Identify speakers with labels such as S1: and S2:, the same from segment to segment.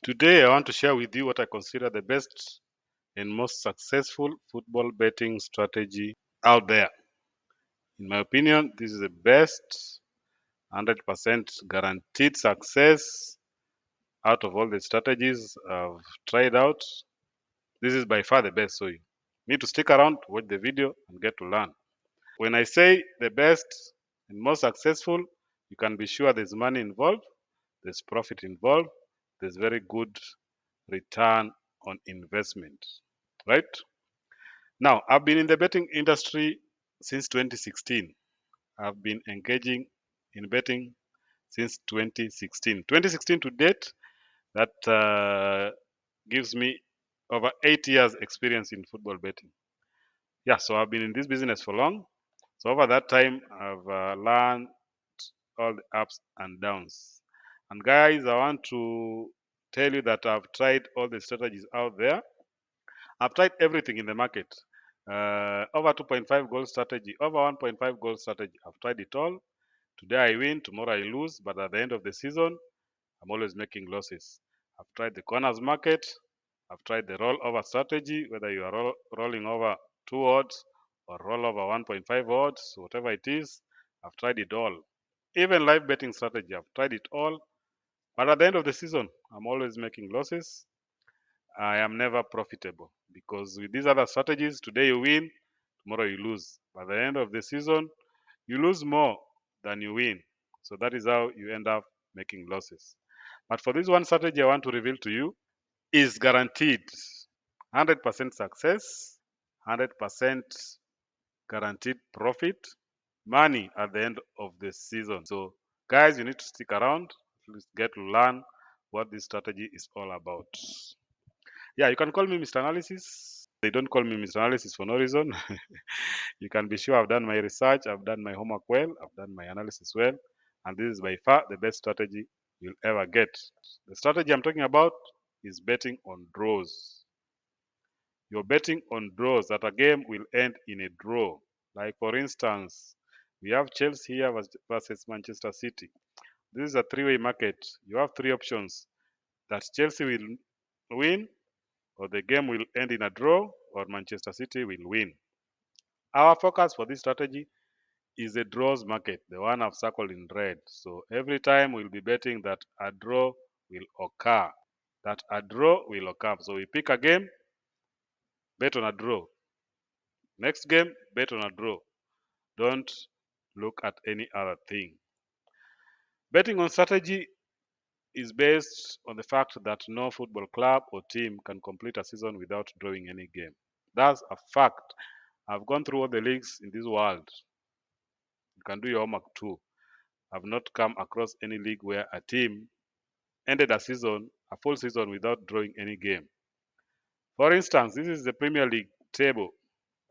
S1: Today, I want to share with you what I consider the best and most successful football betting strategy out there. In my opinion, this is the best 100% guaranteed success out of all the strategies I've tried out. This is by far the best, so you need to stick around, watch the video, and get to learn. When I say the best and most successful, you can be sure there's money involved, there's profit involved, there's very good return on investment, right? Now, I've been in the betting industry since 2016. I've been engaging in betting since 2016. 2016 to date, that gives me over 8 years experience in football betting. Yeah, so I've been in this business for long. So over that time, I've learned all the ups and downs. And guys, I want to tell you that I've tried all the strategies out there. I've tried everything in the market. Over 2.5 goal strategy, over 1.5 goal strategy. I've tried it all. Today I win, tomorrow I lose, but at the end of the season, I'm always making losses. I've tried the corners market. I've tried the rollover strategy, whether you are rolling over two odds or roll over 1.5 odds, whatever it is. I've tried it all. Even live betting strategy, I've tried it all. But at the end of the season, I'm always making losses. I am never profitable because with these other strategies, today you win, tomorrow you lose. By the end of the season, you lose more than you win. So that is how you end up making losses. But for this one strategy I want to reveal to you is guaranteed 100% success, 100% guaranteed profit, money at the end of the season. So guys, you need to stick around, please get to learn what this strategy is all about. Yeah, you can call me Mr. Analysis. They don't call me Mr. Analysis for no reason. You can be sure I've done my research, I've done my homework well, I've done my analysis well, and this is by far the best strategy you'll ever get. The strategy I'm talking about is betting on draws. You're betting on draws that a game will end in a draw. Like, for instance, we have Chelsea here versus Manchester City. This is a three-way market. You have three options that Chelsea will win, or the game will end in a draw, or Manchester City will win. Our focus for this strategy is the draws market, the one I've circled in red. So every time we'll be betting that a draw will occur. That a draw will occur. So we pick a game, bet on a draw. Next game, bet on a draw. Don't look at any other thing. Betting on strategy is based on the fact that no football club or team can complete a season without drawing any game. That's a fact. I've gone through all the leagues in this world. You can do your homework too. I've not come across any league where a team ended a full season without drawing any game. For instance, this is the Premier League table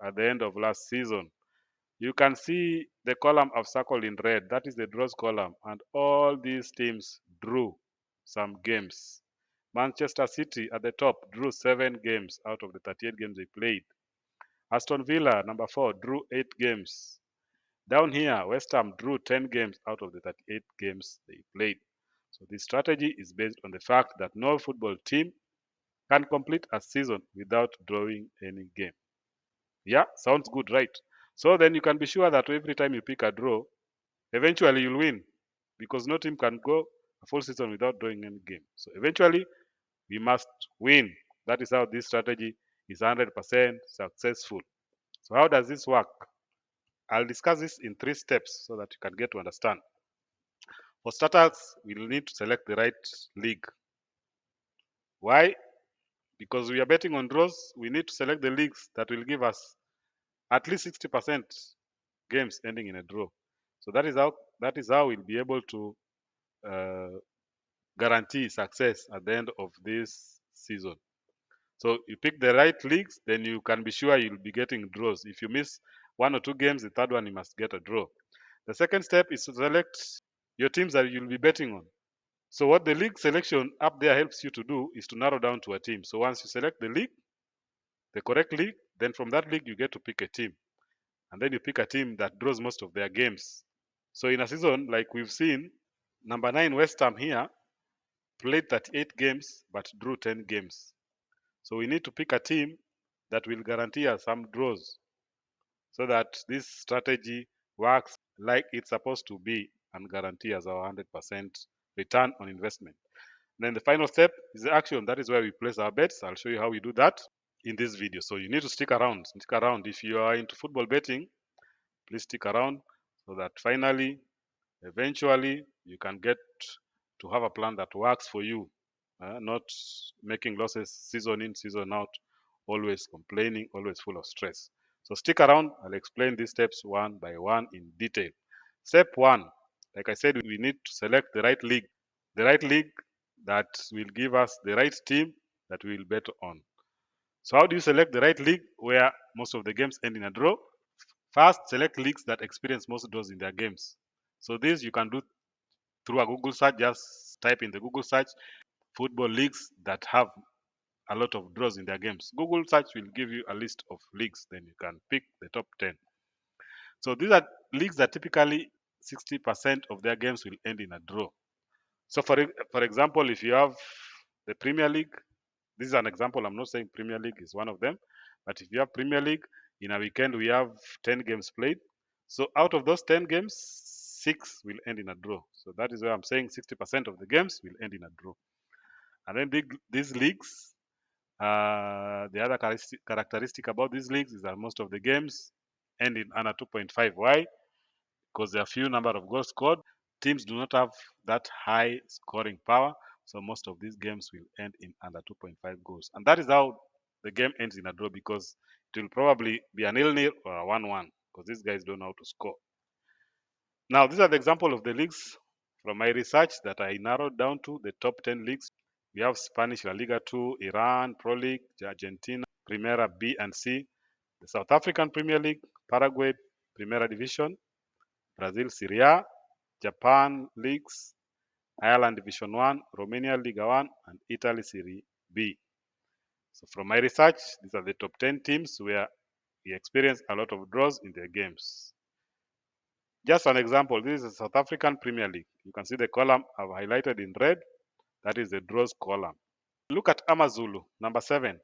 S1: at the end of last season. You can see the column I've circled in red. That is the draws column, and all these teams drew some games. Manchester City at the top drew 7 games out of the 38 games they played. Aston Villa, number 4, drew 8 games. Down here, West Ham drew 10 games out of the 38 games they played. So this strategy is based on the fact that no football team can complete a season without drawing any game. Yeah, sounds good, right? So then you can be sure that every time you pick a draw, eventually you'll win because no team can go a full season without drawing any game. So eventually we must win. That is how this strategy is 100% successful. So how does this work? I'll discuss this in 3 steps so that you can get to understand. For starters, we'll need to select the right league. Why? Because we are betting on draws, we need to select the leagues that will give us at least 60% games ending in a draw. So that is how we'll be able to uh, guarantee success at the end of this season. So you pick the right leagues, then you can be sure you'll be getting draws. If you miss 1 or 2 games, the third one you must get a draw. The second step is to select your teams that you'll be betting on. So what the league selection up there helps you to do is to narrow down to a team. So once you select the league, the correct league, then from that league you get to pick a team. And then you pick a team that draws most of their games. So in a season like we've seen, number 9 West Ham here played 38 games but drew 10 games. So we need to pick a team that will guarantee us some draws so that this strategy works like it's supposed to be and guarantee us our 100% return on investment. Then the final step is the action. That is where we place our bets. I'll show you how we do that in this video. So you need to stick around. Stick around. If you are into football betting, please stick around so that finally, eventually, you can get to have a plan that works for you. Not making losses season in, season out, always complaining, always full of stress. So stick around. I'll explain these steps one by one in detail. Step one, like I said, we need to select the right league. The right league that will give us the right team that we will bet on. So how do you select the right league where most of the games end in a draw? First, select leagues that experience most draws in their games. So this you can do through a Google search. Just type in the Google search football leagues that have a lot of draws in their games. Google search will give you a list of leagues. Then you can pick the top 10. So these are leagues that typically 60% of their games will end in a draw. So for example, if you have the Premier League, this is an example. I'm not saying Premier League is one of them, but if you have Premier League, in a weekend we have 10 games played. So out of those 10 games, 6 will end in a draw. So that is why I'm saying 60% of the games will end in a draw. And then these leagues, the other characteristic about these leagues is that most of the games end in under 2.5. Why? Because there are few number of goals scored. Teams do not have that high scoring power, so most of these games will end in under 2.5 goals. And that is how the game ends in a draw, because it will probably be a 0-0 or a 1-1, because these guys don't know how to score. Now, these are the example of the leagues from my research that I narrowed down to the top 10 leagues. We have Spanish La Liga 2, Iran, Pro League, Argentina, Primera B and C, the South African Premier League, Paraguay Primera Division, Brazil Serie A, Japan leagues, Ireland Division 1, Romania Liga 1, and Italy Serie B. So from my research, these are the top 10 teams where we experience a lot of draws in their games. Just an example, this is the South African Premier League. You can see the column I've highlighted in red. That is the draws column. Look at Amazulu, number 7.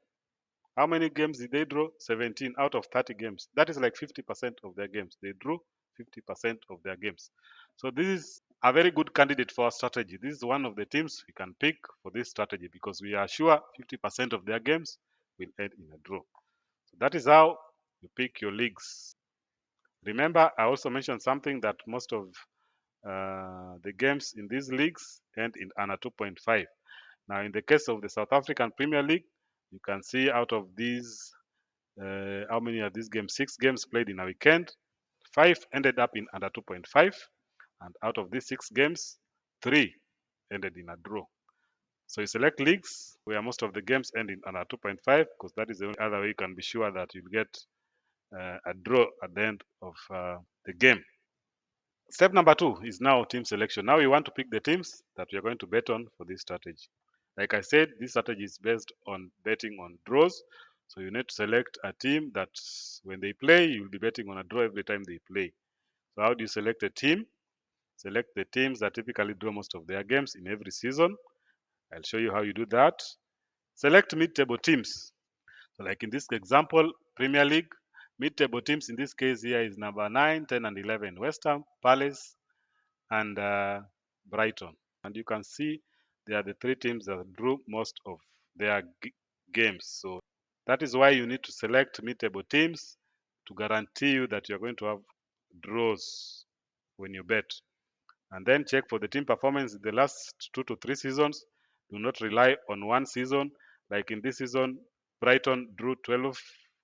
S1: How many games did they draw? 17 out of 30 games. That is like 50% of their games. They drew 50% of their games. So this is a very good candidate for our strategy. This is one of the teams we can pick for this strategy because we are sure 50% of their games will end in a draw. So that is how you pick your leagues. Remember, I also mentioned something that most of the games in these leagues end in under 2.5. Now, in the case of the South African Premier League, you can see out of these, how many are these games? 6 games played in a weekend. 5 ended up in under 2.5. And out of these 6 games, 3 ended in a draw. So you select leagues where most of the games end in under 2.5, because that is the only other way you can be sure that you'll get a draw at the end of the game. Step number 2 is now team selection. Now we want to pick the teams that we are going to bet on for this strategy. Like I said, this strategy is based on betting on draws. So you need to select a team that when they play, you'll be betting on a draw every time they play. So how do you select a team? Select the teams that typically draw most of their games in every season. I'll show you how you do that. Select mid-table teams. So like in this example, Premier League, mid-table teams in this case here is number 9, 10, and 11. West Ham, Palace, and Brighton. And you can see they are the 3 teams that drew most of their games. So that is why you need to select mid-table teams to guarantee you that you're going to have draws when you bet. And then check for the team performance in the last 2 to 3 seasons. Do not rely on one season. Like in this season, Brighton drew 12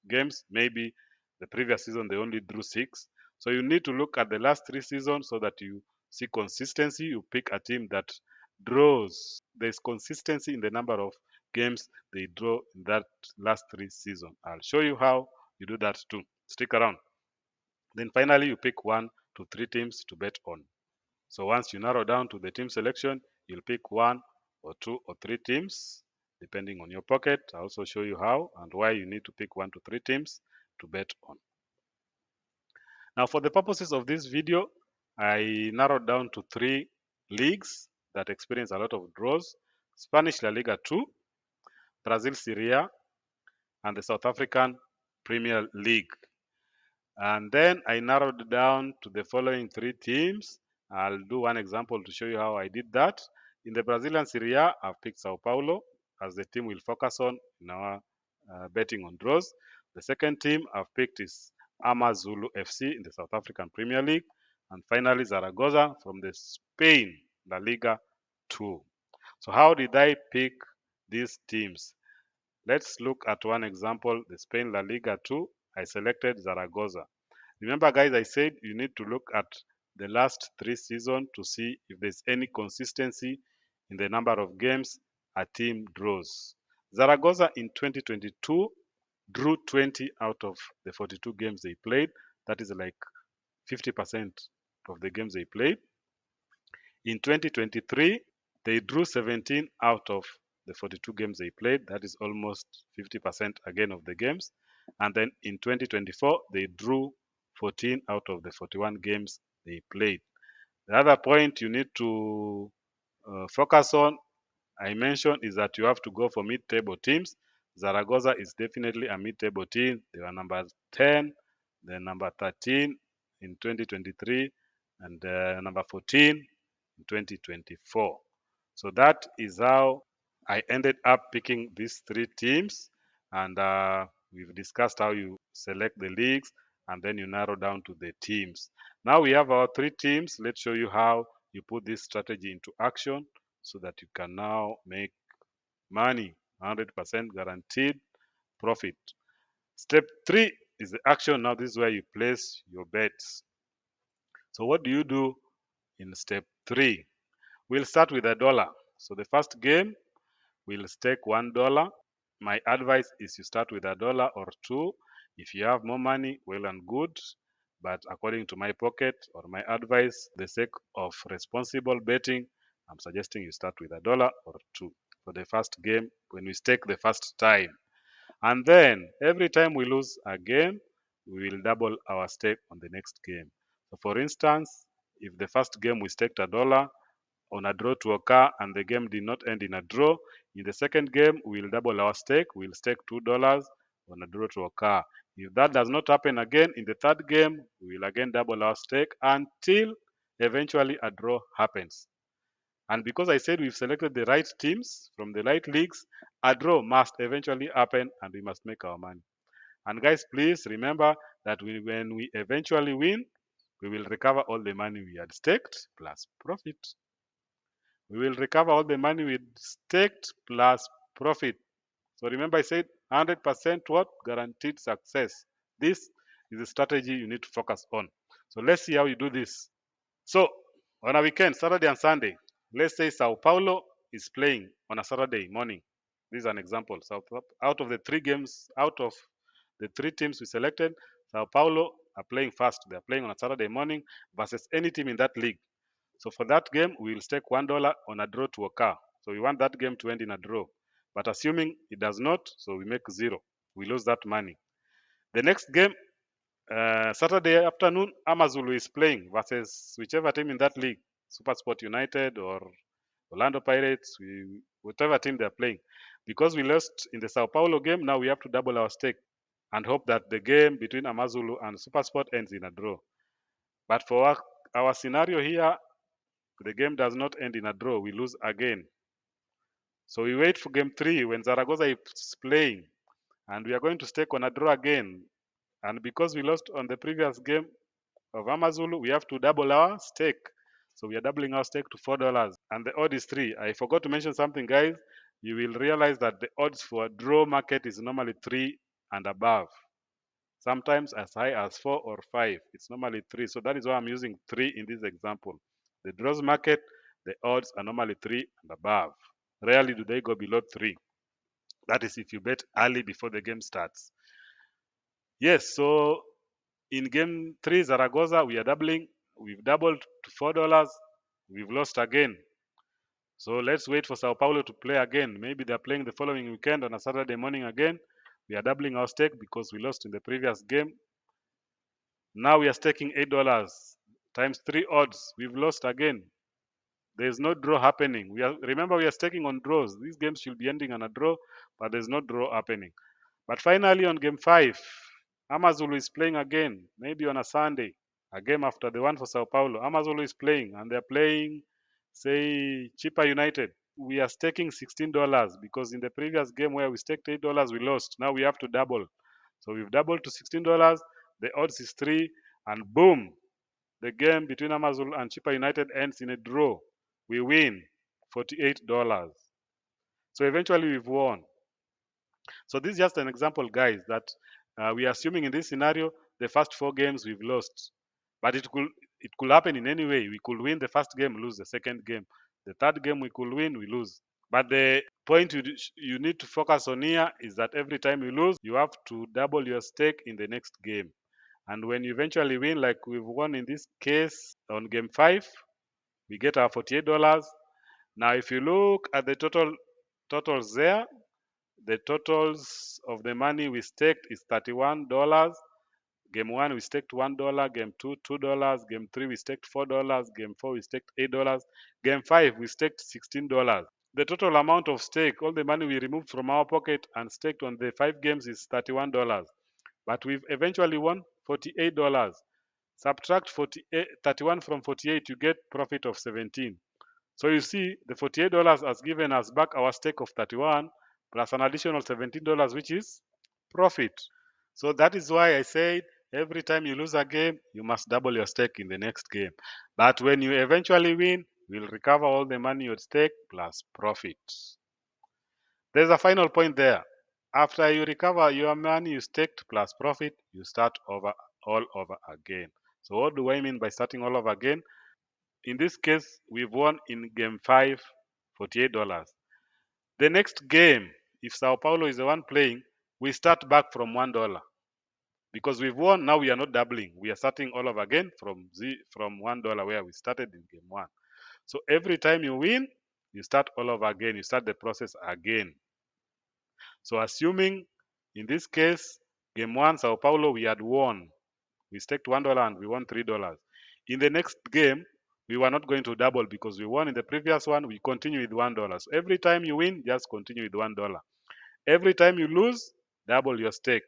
S1: games. Maybe the previous season they only drew 6. So you need to look at the last 3 seasons so that you see consistency. You pick a team that draws. There's consistency in the number of games they draw in that last 3 seasons. I'll show you how you do that too. Stick around. Then finally, you pick 1 to 3 teams to bet on. So once you narrow down to the team selection, you'll pick 1 or 2 or 3 teams, depending on your pocket. I'll also show you how and why you need to pick 1 to 3 teams to bet on. Now, for the purposes of this video, I narrowed down to 3 leagues that experience a lot of draws. Spanish La Liga 2, Brazil Serie A, and the South African Premier League. And then I narrowed down to the following three teams. I'll do one example to show you how I did that. In the Brazilian Serie A, I've picked Sao Paulo as the team we'll focus on in our betting on draws. The second team I've picked is Amazulu FC in the South African Premier League. And finally, Zaragoza from the Spain La Liga 2. So how did I pick these teams? Let's look at one example, the Spain La Liga 2. I selected Zaragoza. Remember, guys, I said you need to look at the last three seasons to see if there's any consistency in the number of games a team draws. Zaragoza in 2022 drew 20 out of the 42 games they played. That is like 50% of the games they played. In 2023, they drew 17 out of the 42 games they played. That is almost 50% again of the games. And then in 2024, they drew 14 out of the 41 games they played. The other point you need to focus on, I mentioned, is that you have to go for mid-table teams. Zaragoza is definitely a mid-table team. They were number 10, then number 13 in 2023, and number 14 in 2024. So that is how I ended up picking these three teams, and we've discussed how you select the leagues, and then you narrow down to the teams. Now we have our three teams. Let's show you how you put this strategy into action so that you can now make money, 100% guaranteed profit. Step 3 is the action. Now this is where you place your bets. So what do you do in step 3? We'll start with $1. So the first game, we'll stake $1. My advice is you start with $1 or two. If you have more money, well and good. But according to my pocket or my advice, the sake of responsible betting, I'm suggesting you start with $1 or two for the first game when we stake the first time. And then every time we lose a game, we will double our stake on the next game. So for instance, if the first game we staked $1 on a draw to occur and the game did not end in a draw, in the second game we'll double our stake. We'll stake $2 on a draw to occur. If that does not happen again, in the third game we will again double our stake until eventually a draw happens. And because I said we've selected the right teams from the right leagues, a draw must eventually happen and we must make our money. And guys, please remember that when we eventually win, we will recover all the money we had staked plus profit. We will recover all the money we staked plus profit. So remember I said 100% what? Guaranteed success. This is the strategy you need to focus on. So let's see how you do this. So on a weekend, Saturday and Sunday, let's say Sao Paulo is playing on a Saturday morning. This is an example. So out of the three games, out of the three teams we selected, Sao Paulo are playing first. They're playing on a Saturday morning versus any team in that league. So for that game, we will stake $1 on a draw to occur. So we want that game to end in a draw. But assuming it does not, so we make zero. We lose that money. The next game, Saturday afternoon, Amazulu is playing versus whichever team in that league, Supersport United or Orlando Pirates, whatever team they're playing. Because we lost in the Sao Paulo game, now we have to double our stake and hope that the game between Amazulu and Supersport ends in a draw. But for our scenario here, the game does not end in a draw. We lose again. So we wait for game 3 when Zaragoza is playing, and we are going to stake on a draw again. And because we lost on the previous game of Amazulu, we have to double our stake. So we are doubling our stake to $4, and the odd is 3. I forgot to mention something, guys. You will realize that the odds for a draw market is normally 3 and above. Sometimes as high as 4 or 5. It's normally 3. So that is why I'm using 3 in this example. The draws market, the odds are normally 3 and above. Rarely do they go below 3. That is if you bet early before the game starts. Yes, so in game 3, Zaragoza, we are doubling. We've doubled to $4. We've lost again. So let's wait for Sao Paulo to play again. Maybe they're playing the following weekend on a Saturday morning again. We are doubling our stake because we lost in the previous game. Now we are staking $8 times 3 odds. We've lost again. There's no draw happening. Remember, we are staking on draws. These games should be ending on a draw, but there's no draw happening. But finally, on game 5, Amazulu is playing again, maybe on a Sunday, a game after the one for Sao Paulo. Amazulu is playing, and they're playing, say, Chipa United. We are staking $16 because in the previous game where we staked $8, we lost. Now we have to double. So we've doubled to $16. The odds is 3, and boom, the game between Amazulu and Chipa United ends in a draw. We win $48. So eventually we've won. So this is just an example, guys, that we are assuming in this scenario the first 4 games we've lost, but it could happen in any way. We could win the first game, lose the second game. The third game we could win, we lose. But the point you need to focus on here is that every time you lose, you have to double your stake in the next game. And when you eventually win, like we've won in this case on game 5, we get our $48. Now, if you look at the totals there, the totals of the money we staked is $31. Game 1 we staked $1, game 2 $2, game 3 we staked $4, game 4 we staked $8, game 5 we staked $16. The total amount of stake, all the money we removed from our pocket and staked on the 5 games is $31. But we've eventually won $48. Subtract 31 from 48, you get profit of 17. So you see, the $48 has given us back our stake of 31 plus an additional $17, which is profit. So that is why I said every time you lose a game, you must double your stake in the next game. But when you eventually win, you'll recover all the money you stake plus profit. There's a final point there. After you recover your money you staked plus profit, you start over all over again. So what do I mean by starting all over again? In this case, we've won in game 5, $48. The next game, if Sao Paulo is the one playing, we start back from $1. Because we've won, now we are not doubling. We are starting all over again from $1 where we started in game 1. So every time you win, you start all over again. You start the process again. So assuming in this case, game 1, Sao Paulo, we had won. We staked $1 and we won $3. In the next game, we were not going to double because we won in the previous one. We continue with $1. So every time you win, just continue with $1. Every time you lose, double your stake.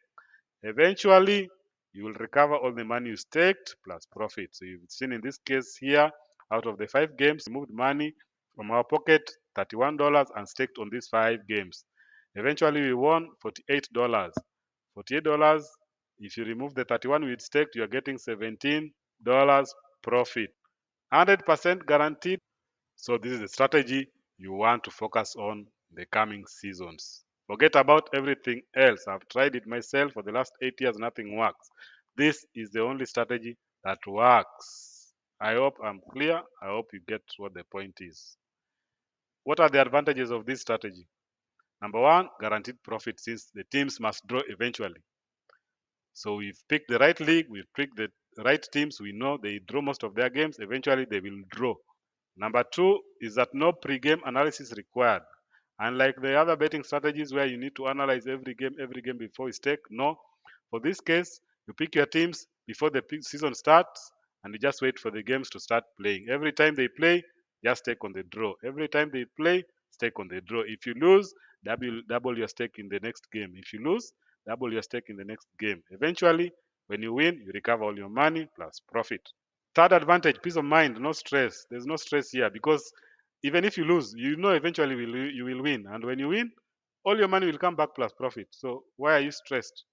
S1: Eventually, you will recover all the money you staked plus profit. So you've seen in this case here, out of the 5 games, we moved money from our pocket, $31, and staked on these 5 games. Eventually, we won $48. $48, if you remove the 31 we staked, you are getting $17 profit. 100% guaranteed. So this is the strategy you want to focus on the coming seasons. Forget about everything else. I've tried it myself for the last 8 years, nothing works. This is the only strategy that works. I hope I'm clear. I hope you get what the point is. What are the advantages of this strategy? Number 1, guaranteed profit since the teams must draw eventually. So we've picked the right league, we've picked the right teams, we know they draw most of their games, eventually they will draw. Number 2 is that no pre-game analysis required. Unlike the other betting strategies where you need to analyze every game before you stake, no. For this case, you pick your teams before the season starts and you just wait for the games to start playing. Every time they play, just stake on the draw. Every time they play, stake on the draw. If you lose, double your stake in the next game. If you lose, double your stake in the next game. Eventually, when you win, you recover all your money plus profit. Third advantage, peace of mind, no stress. There's no stress here because even if you lose, you know eventually you will win. And when you win, all your money will come back plus profit. So why are you stressed?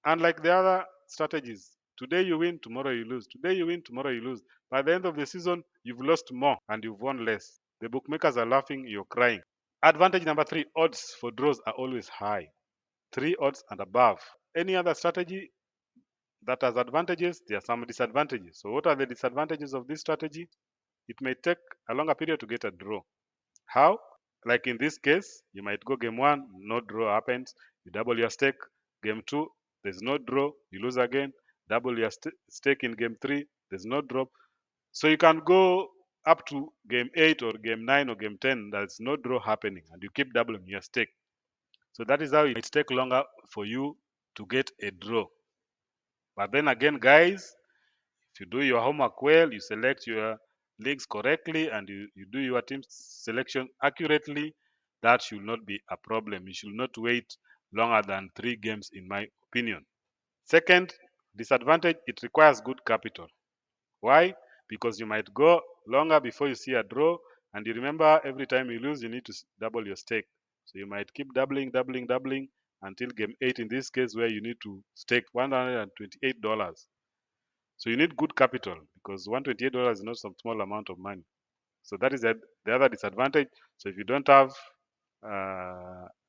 S1: Unlike the other strategies, today you win, tomorrow you lose. Today you win, tomorrow you lose. By the end of the season, you've lost more and you've won less. The bookmakers are laughing, you're crying. Advantage number 3, odds for draws are always high. 3 odds and above. Any other strategy that has advantages, there are some disadvantages. So what are the disadvantages of this strategy? It may take a longer period to get a draw. How? Like in this case, you might go game 1, no draw happens, you double your stake. Game 2, there's no draw, you lose again. Double your stake in game 3, there's no draw. So you can go up to game 8 or game 9 or game 10, there's no draw happening, and you keep doubling your stake. So that is how it takes longer for you to get a draw. But then again, guys, if you do your homework well, you select your leagues correctly and you do your team selection accurately, that should not be a problem. You should not wait longer than 3 games, in my opinion. Second disadvantage, it requires good capital. Why? Because you might go longer before you see a draw, and you remember every time you lose, you need to double your stake. So you might keep doubling until game 8 in this case, where you need to stake $128. So you need good capital because $128 is not some small amount of money. So that is the other disadvantage. So if you don't have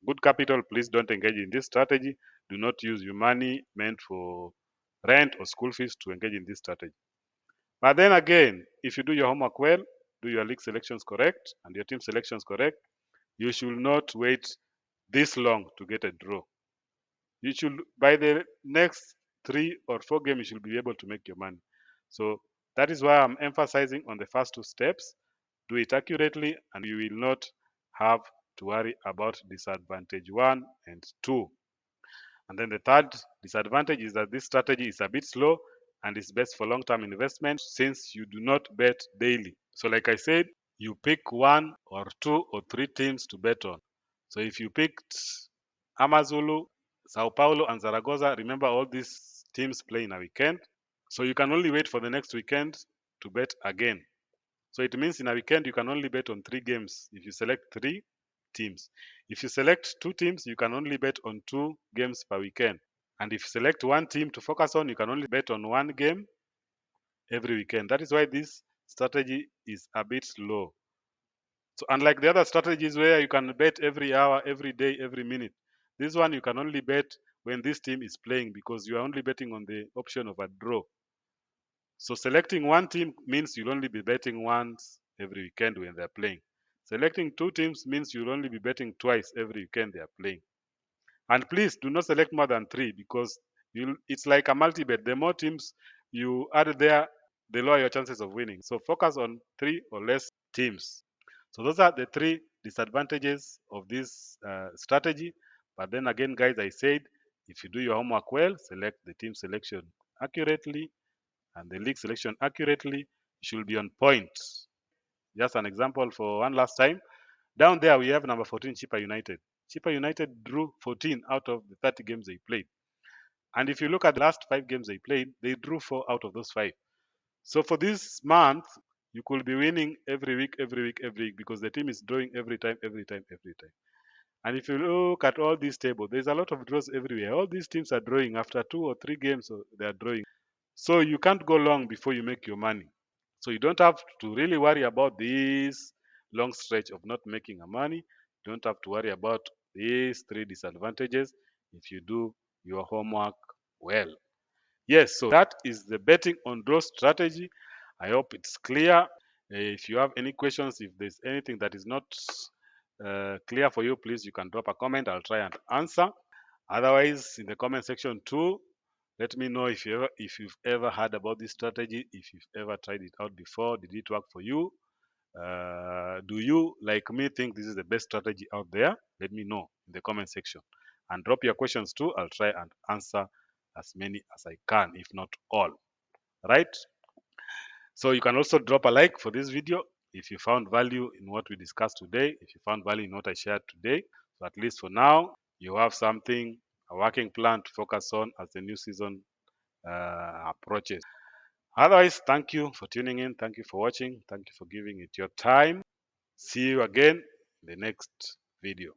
S1: good capital, please don't engage in this strategy. Do not use your money meant for rent or school fees to engage in this strategy. But then again, if you do your homework well, do your league selections correct and your team selections correct, you should not wait this long to get a draw. You should, by the next 3 or 4 games, you should be able to make your money. So that is why I'm emphasizing on the first 2 steps. Do it accurately and you will not have to worry about disadvantage 1 and 2. And then the third disadvantage is that this strategy is a bit slow and is best for long-term investment since you do not bet daily. So like I said, you pick 1 or 2 or 3 teams to bet on. So if you picked Amazulu, Sao Paulo and Zaragoza, remember all these teams play in a weekend. So you can only wait for the next weekend to bet again. So it means in a weekend you can only bet on 3 games if you select 3 teams. If you select 2 teams, you can only bet on 2 games per weekend. And if you select 1 team to focus on, you can only bet on 1 game every weekend. That is why this strategy is a bit slow. So unlike the other strategies where you can bet every hour, every day, every minute, this one you can only bet when this team is playing because you are only betting on the option of a draw. So selecting 1 team means you'll only be betting once every weekend when they're playing. Selecting 2 teams means you'll only be betting twice every weekend they are playing. And please do not select more than 3 because it's like a multi-bet. The more teams you add there, the lower your chances of winning. So focus on 3 or less teams. So those are the 3 disadvantages of this strategy. But then again, guys, I said, if you do your homework well, select the team selection accurately and the league selection accurately, you should be on point. Just an example for one last time. Down there, we have number 14, Chippa United. Chippa United drew 14 out of the 30 games they played. And if you look at the last 5 games they played, they drew 4 out of those 5. So for this month, you could be winning every week, because the team is drawing every time. And if you look at all these tables, there's a lot of draws everywhere. All these teams are drawing after 2 or 3 games, so they are drawing. So you can't go long before you make your money. So you don't have to really worry about this long stretch of not making a money. You don't have to worry about these 3 disadvantages if you do your homework well. Yes, so that is the betting on draw strategy. I hope it's clear. If you have any questions, if there's anything that is not clear for you, please you can drop a comment. I'll try and answer. Otherwise, in the comment section too, let me know if you've ever heard about this strategy, if you've ever tried it out before. Did it work for you? Do you, like me, think this is the best strategy out there? Let me know in the comment section. And drop your questions too. I'll try and answer as many as I can, if not all. Right? So you can also drop a like for this video if you found value in what we discussed today, if you found value in what I shared today. So at least for now, you have something, a working plan to focus on as the new season approaches. Otherwise, thank you for tuning in. Thank you for watching. Thank you for giving it your time. See you again in the next video.